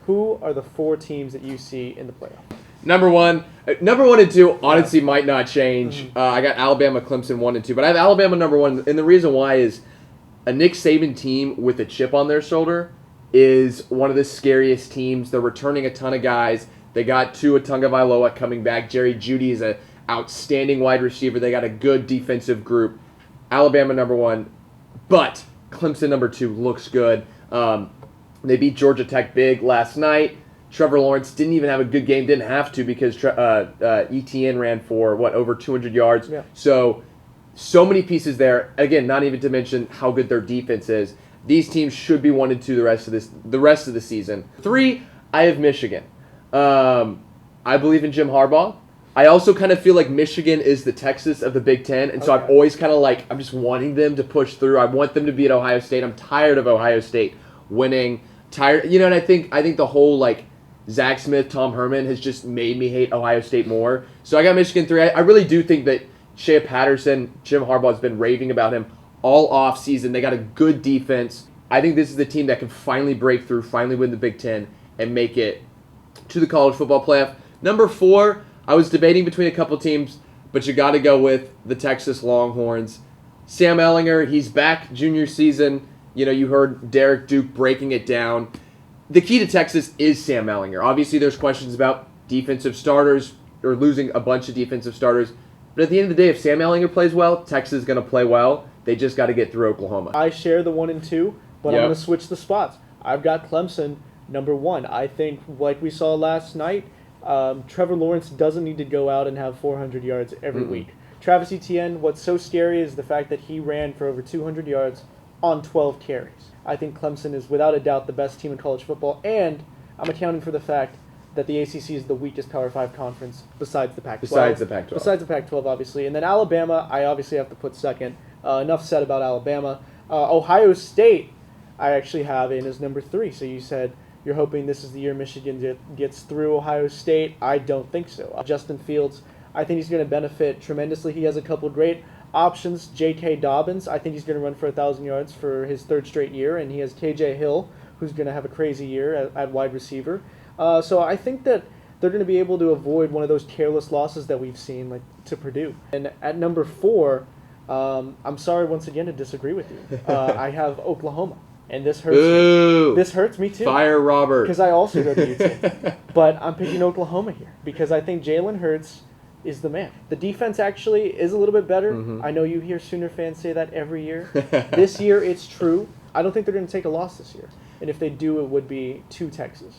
Who are the 4 teams that you see in the playoff? Number one and two honestly might not change. I got Alabama, Clemson 1 and 2, but I have Alabama number 1, and the reason why is a Nick Saban team with a chip on their shoulder is one of the scariest teams. They're returning a ton of guys. They got Tua Tagovailoa coming back. Jerry Jeudy is an outstanding wide receiver. They got a good defensive group. Alabama number 1, but Clemson number 2 looks good. They beat Georgia Tech big last night. Trevor Lawrence didn't even have a good game. Didn't have to because ETN ran for, over 200 yards. Yeah. So many pieces there. Again, not even to mention how good their defense is. These teams should be 1 and 2 the rest of the season. 3, I have Michigan. I believe in Jim Harbaugh. I also kind of feel like Michigan is the Texas of the Big Ten, and so I'm always kind of like, I'm just wanting them to push through. I want them to beat Ohio State. I'm tired of Ohio State winning. And I think the whole Zach Smith, Tom Herman has just made me hate Ohio State more. So I got Michigan 3. I really do think that Shea Patterson, Jim Harbaugh has been raving about him all off season. They got a good defense. I think this is the team that can finally break through, finally win the Big Ten, and make it to the college football playoff. Number 4, I was debating between a couple teams, but you got to go with the Texas Longhorns. Sam Ehlinger, he's back junior season. You heard Derek Duke breaking it down. The key to Texas is Sam Ehlinger. Obviously, there's questions about defensive starters or losing a bunch of defensive starters. But at the end of the day, if Sam Ehlinger plays well, Texas is going to play well. They just got to get through Oklahoma. I share the 1 and 2, but I'm going to switch the spots. I've got Clemson number 1. I think, like we saw last night, Trevor Lawrence doesn't need to go out and have 400 yards every week. Travis Etienne, what's so scary is the fact that he ran for over 200 yards on 12 carries. I think Clemson is without a doubt the best team in college football, and I'm accounting for the fact that the ACC is the weakest Power 5 conference besides the Pac-12. Besides the Pac-12. Besides the Pac-12, obviously. And then Alabama, I obviously have to put second. Enough said about Alabama. Ohio State, I actually have in as number 3. So you said you're hoping this is the year Michigan gets through Ohio State. I don't think so. Justin Fields, I think he's going to benefit tremendously. He has a couple great options. J.K. Dobbins, I think he's going to run for 1,000 yards for his 3rd straight year. And he has K.J. Hill, who's going to have a crazy year at wide receiver. So I think that they're going to be able to avoid one of those careless losses that we've seen to Purdue. And at number 4, I'm sorry once again to disagree with you. I have Oklahoma. And this hurts me. This hurts me too. Fire Robert. Because I also go to UT. But I'm picking Oklahoma here because I think Jalen Hurts is the man. The defense actually is a little bit better. I know you hear Sooner fans say that every year. This year it's true. I don't think they're going to take a loss this year. And if they do, it would be to Texas.